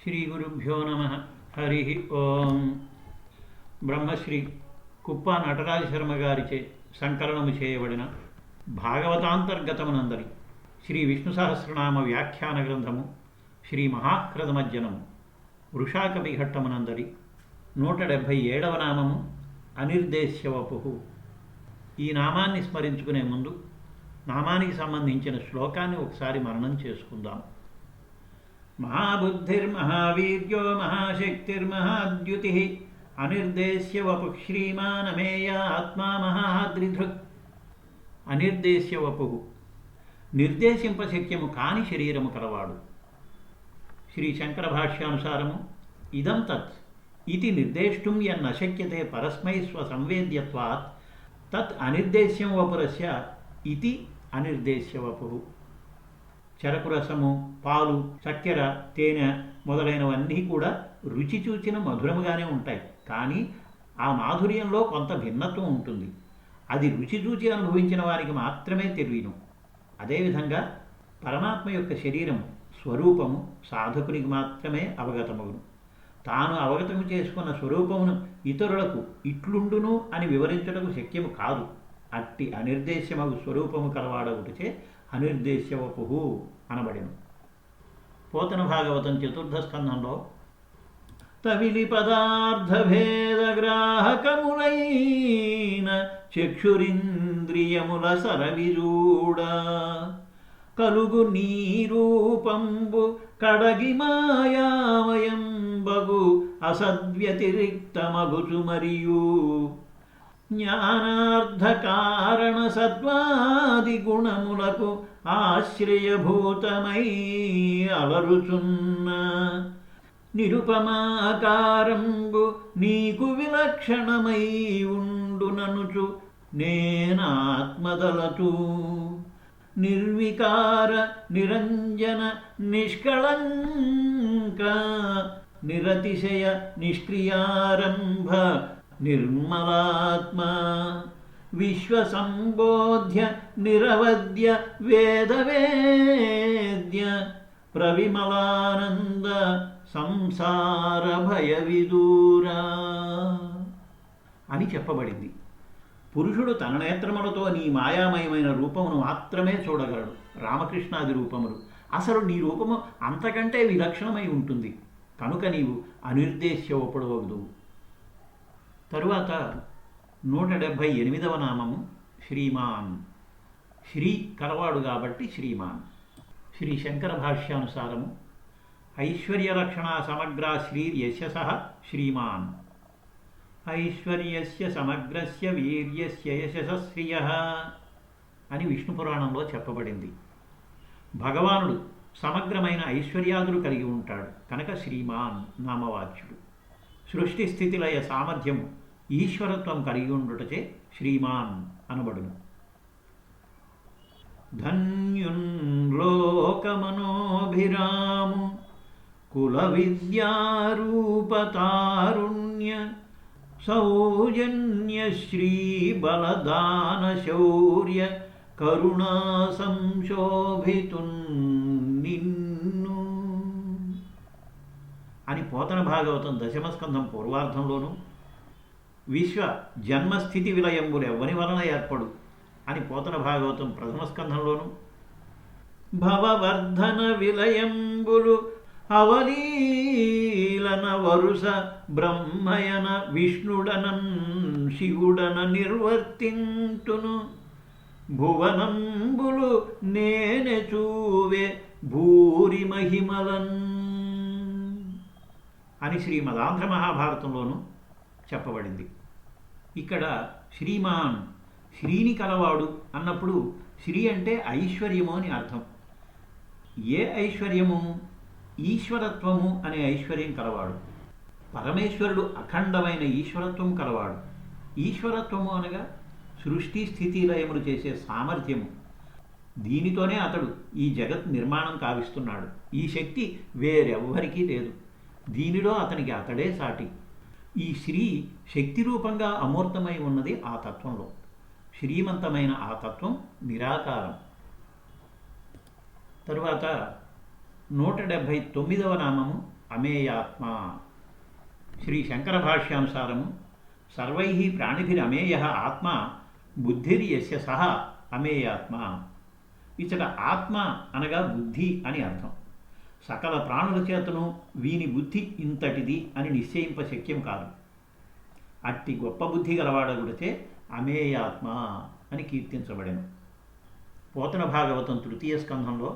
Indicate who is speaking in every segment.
Speaker 1: శ్రీగురుభ్యో నమ. హరి ఓం. బ్రహ్మశ్రీ కుప్ప నటరాజ శర్మ గారిచే సంకలనము చేయబడిన భాగవతాంతర్గతమునందరి శ్రీ విష్ణు సహస్రనామ వ్యాఖ్యాన గ్రంథము శ్రీ మహాక్రదమజ్జనము వృషాకవిఘట్టమునందరి 177వ నామము అనిర్దేశ్యవపు. ఈ నామాన్ని స్మరించుకునే ముందు నామానికి సంబంధించిన శ్లోకాన్ని ఒకసారి మననం చేసుకుందాం. మహాబుద్ధిర్మహావీర్యో మహాశక్తిర్మహాద్యుతి అనిర్దేశ్యవపు శ్రీమానమేయ ఆత్మా మహాద్రిధృక్. అనిర్దేశ్యవపు నిర్దేశింపశక్యము కాని శరీరము కలవాడు. శ్రీ శంకర భాష్యానుసారము ఇదం తత్ ఇది నిర్దేష్టం యన్నశక్యతే పరస్మై స్వసంవేద్యత్వాత్ తత్ అనిర్దేశ్యం వపురస్య ఇది అనిర్దేశ్యవపు. చెరకు రసము, పాలు, చక్కెర, తేనె మొదలైనవన్నీ కూడా రుచి చూచిన మధురముగానే ఉంటాయి. కానీ ఆ మాధుర్యంలో కొంత భిన్నత్వం ఉంటుంది. అది రుచి చూచి అనుభవించిన వారికి మాత్రమే తెలియను. అదేవిధంగా పరమాత్మ యొక్క శరీరము స్వరూపము సాధకునికి మాత్రమే అవగతమగును. తాను అవగతము చేసుకున్న స్వరూపమును ఇతరులకు ఇట్లుండును అని వివరించటకు శక్యము కాదు. అట్టి అనిర్దేశ్యమగు స్వరూపము కలవాడగుటచే అనిర్దేశ్యవపు అనబడెను. పోతన భాగవతం 4వ స్కంధంలో తవిలి పదార్థభేద గ్రాహకములైన చక్షురింద్రియముల సరవిజూడ కలుగు నీరూపంబు కడగి మాయామయం బగు అసద్వ్యతిరిక్తమగుచు మరియు జ్ఞానార్థకారణ సత్వాది గుణములకు ఆశ్రయభూతమై అలరుచున్న నిరుపమాకారంబు నీకు విలక్షణమై ఉండుననుచు నేనాత్మదలచు నిర్వికార నిరంజన నిష్కళంక నిరతిశయ నిష్క్రియారంభ నిర్మలాత్మ విశ్వసంబోధ్య నిరవద్య వేదవేద్య ప్రవిమలానంద సంసార భయ విదూరా అని చెప్పబడింది. పురుషుడు తన నేత్రములతో నీ మాయామయమైన రూపమును మాత్రమే చూడగలడు. రామకృష్ణాది రూపములు అసలు నీ రూపము అంతకంటే విలక్షణమై ఉంటుంది. కనుక నీవు అనిర్దేశ్యవపుడవగుదు. తరువాత 178వ నామము శ్రీమాన్. శ్రీ కలవాడు కాబట్టి శ్రీమాన్. శ్రీ శంకర భాష్యానుసారము ఐశ్వర్యలక్షణా సమగ్రా శ్రీర్యస్య సహ శ్రీమాన్. ఐశ్వర్యస్య సమగ్రస్య వీర్యస్య యశసః శ్రియః అని విష్ణు పురాణంలో చెప్పబడింది. భగవానుడు సమగ్రమైన ఐశ్వర్యాదులు కలిగి ఉంటాడు కనుక శ్రీమాన్ నామవాచ్యుడు. సృష్టి స్థితిలయ సామర్థ్యము ఈశ్వరత్వం కలిగి ఉండుటచే శ్రీమాన్ అనబడును. ధన్యున్ లోకమనోభిరాము కుల విద్యారూపతారుణ్య సౌజన్య శ్రీ బలదాన శౌర్య కరుణా సంశోభితున్ నిన్ను అని పోతన భాగవతం 10వ స్కంధం పూర్వార్ధంలోను విశ్వ జన్మస్థితి విలయంబులు ఎవ్వని వలన ఏర్పడు అని పోతన భాగవతం 1వ స్కంధంలోను భవవర్ధన విలయంబులు అవలీలన వరుస బ్రహ్మయన విష్ణుడనన్ శివుడన నిర్వర్తింతును భువనంబులు నేనె చూవే భూరి మహిమలన్ అని శ్రీమదాంధ్ర మహాభారతంలోనూ చెప్పబడింది. ఇక్కడ శ్రీమాన్ శ్రీని కలవాడు అన్నప్పుడు శ్రీ అంటే ఐశ్వర్యము అని అర్థం. ఏ ఐశ్వర్యము? ఈశ్వరత్వము అనే ఐశ్వర్యం కలవాడు. పరమేశ్వరుడు అఖండమైన ఈశ్వరత్వం కలవాడు. ఈశ్వరత్వము అనగా సృష్టి స్థితి లయములు చేసే సామర్థ్యము. దీనితోనే అతడు ఈ జగత్ నిర్మాణం కావిస్తున్నాడు. ఈ శక్తి వేరెవ్వరికీ లేదు. దీనిలో అతనికి అతడే సాటి. ఈ శ్రీ శక్తి రూపంగా అమూర్తమై ఉన్నది ఆ తత్వంలో. శ్రీమంతమైన ఆ తత్వం నిరాకారం. తరువాత 179వ నామము అమేయాత్మ. శ్రీ శంకర భాష్యానుసారము సర్వై ప్రాణిభిరమేయ ఆత్మ బుద్ధిర్యస్య సహ అమేయాత్మ. ఇచ్చట ఆత్మ అనగా బుద్ధి అని అర్థం. సకల ప్రాణుల చేతను వీని బుద్ధి ఇంతటిది అని నిశ్చయింప శక్యం కాదు. అట్టి గొప్ప బుద్ధి గలవాడగుడితే అమేయాత్మ అని కీర్తించబడెను. పోతన భాగవతం 3వ స్కంధంలో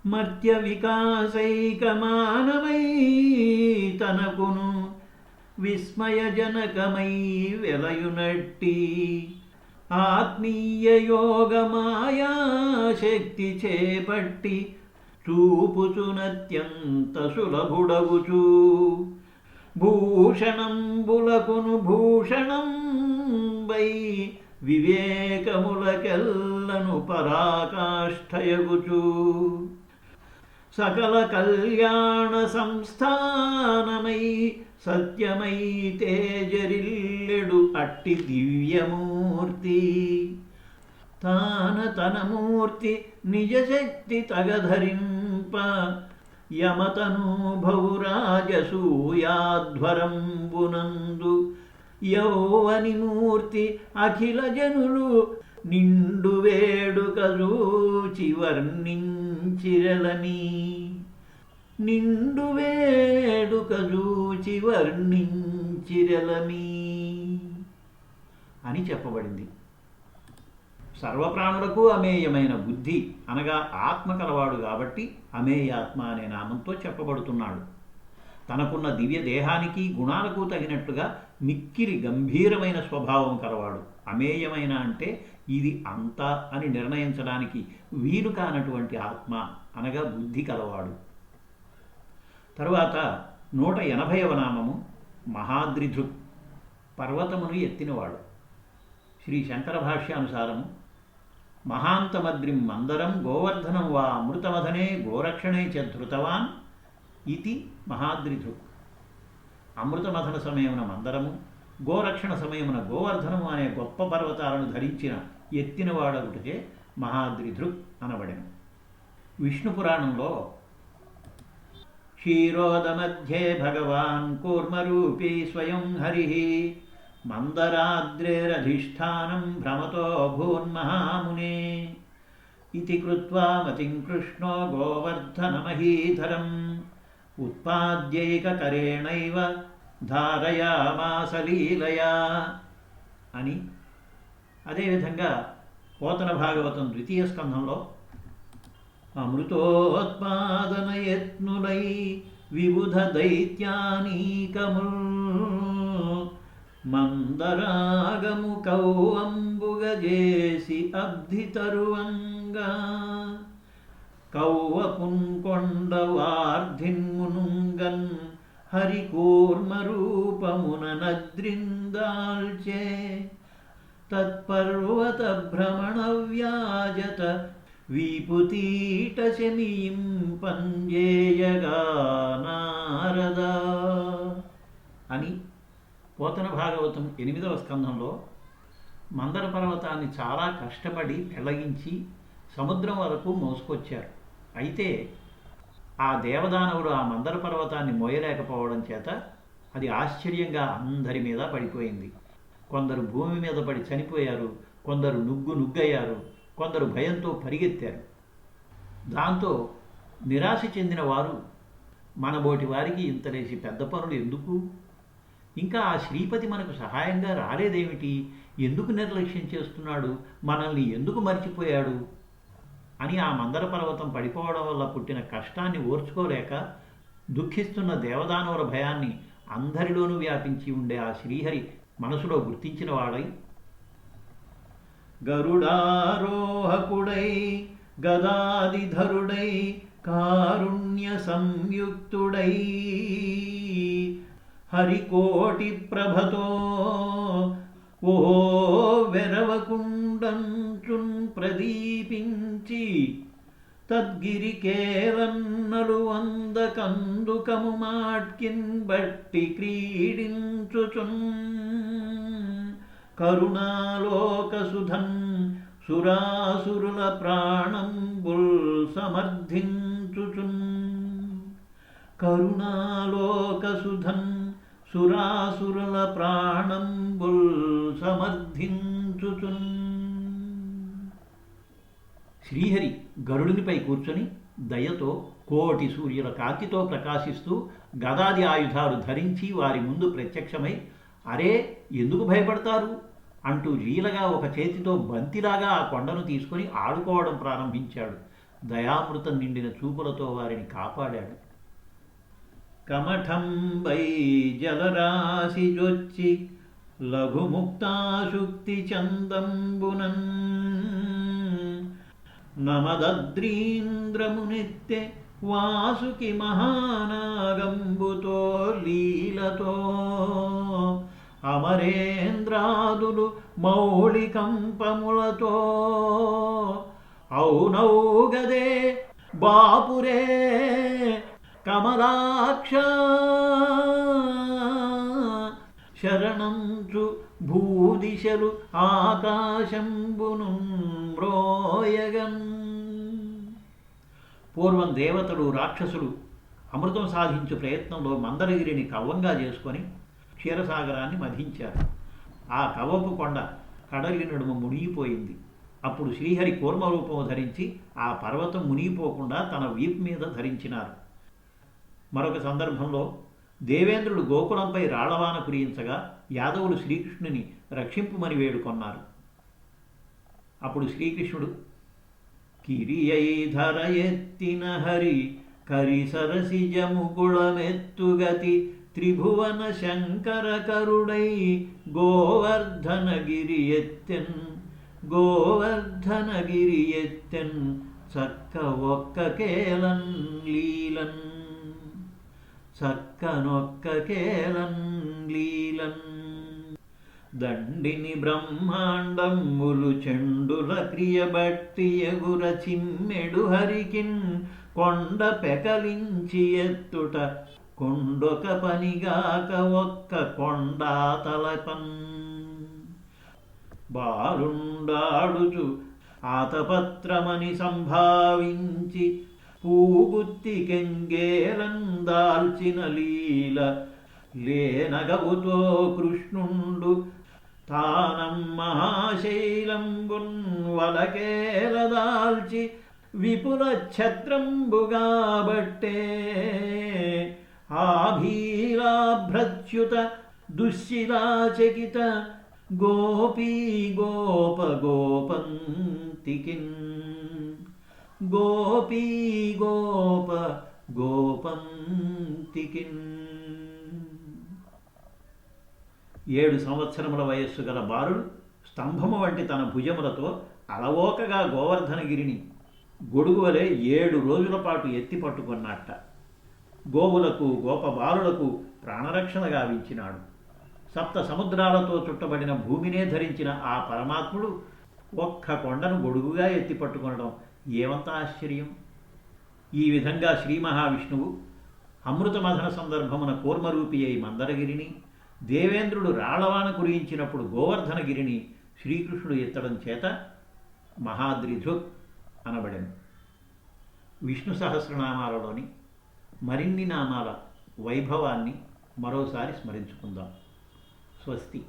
Speaker 1: మర్త్య వికాసైకమానమై తనకును విస్మయజనకమై వెలయునట్టి ఆత్మీయ యోగమాయా శక్తి చేపట్టి చూపుచునత్యంత సులభుడగుచు భూషణంబులకును భూషణం వై వివేకములకెల్లను పరాకాష్ఠయగుచు సకల కళ్యాణ సంస్థానమై సత్యమై తేజరిల్లెడు అట్టి దివ్యమూర్తి తన మూర్తి నిజశక్తి తగధరింప యమతను భౌరాజసూయాధ్వరంబునందు యౌవని మూర్తి అఖిల జనులు నిండు వేడుక చూచి వర్ణించిరలని నిండు వేడుక చూచి వర్ణించిరలని అని చెప్పబడింది. సర్వప్రాణులకు అమేయమైన బుద్ధి అనగా ఆత్మ కలవాడు కాబట్టి అమేయాత్మ అనే నామంతో చెప్పబడుతున్నాడు. తనకున్న దివ్య దేహానికి గుణాలకు తగినట్లుగా మిక్కిరి గంభీరమైన స్వభావం కలవాడు. అమేయమైన అంటే ఇది అంత అని నిర్ణయించడానికి వీలు కానటువంటి ఆత్మ అనగా బుద్ధి కలవాడు. తరువాత 180వ నామము మహాద్రిధృక్, పర్వతమును ఎత్తినవాడు. శ్రీ శంకర భాష్యానుసారము మహాంతమద్రిం మందరం గోవర్ధనం వా అమృతమధనే గోరక్షణే చ ధృతవాన్ ఇది మహాద్రిధృక్. అమృతమథన సమయమున మందరము, గోరక్షణ సమయమున గోవర్ధనము అనే గొప్ప పర్వతాలను ధరించిన ఎత్తినవాడొకటికే మహాద్రిధృక్ అనబడెను. విష్ణు పురాణంలో క్షీరోదమధ్యే భగవాన్ కూర్మరూపీ స్వయం హరి మందరాద్రేరధిష్టానం భ్రమతో భూన్మహామునే ఇతి కృత్వా మతిం కృష్ణో గోవర్ధనమహీధరం ఉత్పాద్యైకకరేణైవ ధారయామాస లీలయా అని. అదేవిధంగా పోతన భాగవతం 2వ స్కంధంలో అమృతోత్పాదనయత్నులై విబుధ దైత్యానీకముల్ మందరాగము కౌవంబుగజేసి అబ్ధితరువంగా కౌవపున్కొండ వార్ధిన్మునుంగన్ హరికూర్మరూపమున నద్రిందాల్చే తత్పర్వత భ్రమణ వ్యాజత వీపుతీట శమీం పంజేయగా నారద అని. పోతన భాగవతం 8వ స్కంధంలో మందర పర్వతాన్ని చాలా కష్టపడి పెళ్లగించి సముద్రం వరకు మోసుకొచ్చారు. అయితే ఆ దేవదానవుడు ఆ మందర పర్వతాన్ని మోయలేకపోవడం చేత అది ఆశ్చర్యంగా అందరి మీద పడిపోయింది. కొందరు భూమి మీద పడి చనిపోయారు, కొందరు నుగ్గయ్యారు, కొందరు భయంతో పరిగెత్తారు. దాంతో నిరాశ చెందిన వారు మనబోటి వారికి ఇంతలేసి పెద్ద పనులు ఎందుకు, ఇంకా ఆ శ్రీపతి మనకు సహాయంగా రాలేదేమిటి, ఎందుకు నిర్లక్ష్యం చేస్తున్నాడు, మనల్ని ఎందుకు మర్చిపోయాడు అని ఆ మందర పర్వతం పడిపోవడం వల్ల పుట్టిన కష్టాన్ని ఓర్చుకోలేక దుఃఖిస్తున్న దేవదానవుల భయాన్ని అందరిలోనూ వ్యాపించి ఉండే ఆ శ్రీహరి మనసులో గుర్తించిన వాడై గరుడారోహకుడై గదాదిధరుడై కారుణ్య సంయుక్తుడై హరికోటి ప్రభతో ఓ వెరవకుండంచున్ ప్రదీపించి తద్గిరికేరన్నలు వంద కందుకము మాట్కిన్ బట్టి క్రీడించుచున్ కరుణాలోకసుధన్ సురాసురుల ప్రాణంబుల్ సమర్థించుచున్ కరుణాలోకసుధన్ సురాసురుల ప్రాణంబుల్ సమర్థించుచున్. శ్రీహరి గరుడునిపై కూర్చొని దయతో కోటి సూర్యుల కాంతితో ప్రకాశిస్తూ గదాది ఆయుధాలు ధరించి వారి ముందు ప్రత్యక్షమై, అరే ఎందుకు భయపడతారు అంటూ లీలగా ఒక చేతితో బంతిలాగా ఆ కొండను తీసుకొని ఆడుకోవడం ప్రారంభించాడు. దయామృతం నిండిన చూపులతో వారిని కాపాడాడు. కమఠంబై జలరాశి జొచ్చి లఘుముక్తాశుక్తి చందంబునన్ నమదద్రీంద్రమునెత్తె వాసుకి మహానాగంబుతో లీలతో అమరేంద్రాదులు మౌళికంపములతో ఔనౌగదే బాపురే కమలాక్ష శరణంచు భూదిశలు ఆకాశంబును మ్రోయగన్. పూర్వం దేవతలు రాక్షసులు అమృతం సాధించు ప్రయత్నంలో మందరగిరిని కవ్వంగా చేసుకొని క్షీరసాగరాన్ని మధించారు. ఆ కవ్వపు కొండ కడలి నడుమ మునిగిపోయింది. అప్పుడు శ్రీహరి కూర్మరూపము ధరించి ఆ పర్వతం మునిగిపోకుండా తన వీపు మీద ధరించినారు. మరొక సందర్భంలో దేవేంద్రుడు గోకులంపై రాళ్లవాన కురియించగా యాదవులు శ్రీకృష్ణుని రక్షింపుమని వేడుకొన్నారు. అప్పుడు శ్రీకృష్ణుడు, కిరియైధర ఎత్తిన హరి కరి సరసిజముగుళమెత్తుగతి త్రిభువన శంకర కరుడై గోవర్ధనగిరి ఎత్తెన్ గోవర్ధనగిరి ఎత్తెన్ చక్క ఒక్క కేలన్ లీలన్ చక్కనొక్క కేలన్ లీలన్. దండిని బ్రహ్మాండములు చెండుల క్రియబట్టి ఎగుర చిమ్మెడు హరికిన్ కొండ పెకలించి ఎత్తుట కొండొక పనిగాక ఒక్క కొండా తలపన్. బాలుండాడుచు ఆతపత్రమని సంభావించి పూగుత్తి కెంగేలందాల్చిన లీల లేనగవుతో కృష్ణుండు తానం మహాశైలంబున్ వలకేలదాల్చి విపుల ఛత్రంబుగా బట్టే ఆభీలాభ్రచ్యుత దుశ్శిలాచకిత గోపీ గోప గోపంతికిన్ గోపీ గోప గోపంతికిన్. 7 సంవత్సరముల వయస్సు గల బాలుడు స్తంభము వంటి తన భుజములతో అలవోకగా గోవర్ధనగిరిని గొడుగువలే 7 రోజుల పాటు ఎత్తి పట్టుకున్నట్ట. గోవులకు గోపబాలులకు ప్రాణరక్షణ గావించినాడు. 7 సముద్రాలతో చుట్టబడిన భూమినే ధరించిన ఆ పరమాత్ముడు ఒక్క కొండను గొడుగుగా ఎత్తి పట్టుకొనడం ఏమంత ఆశ్చర్యం! ఈ విధంగా శ్రీ మహావిష్ణువు అమృతమథన సందర్భమున కూర్మరూపి అయి మందరగిరిని, దేవేంద్రుడు రాళ్లవాన కురియించినప్పుడు గోవర్ధనగిరిని శ్రీకృష్ణుడు ఎత్తడం చేత మహాద్రిధృక్ అనబడెను. విష్ణు సహస్రనామాలలోని మరిన్ని నామాల వైభవాన్ని మరోసారి స్మరించుకుందాం. స్వస్తి.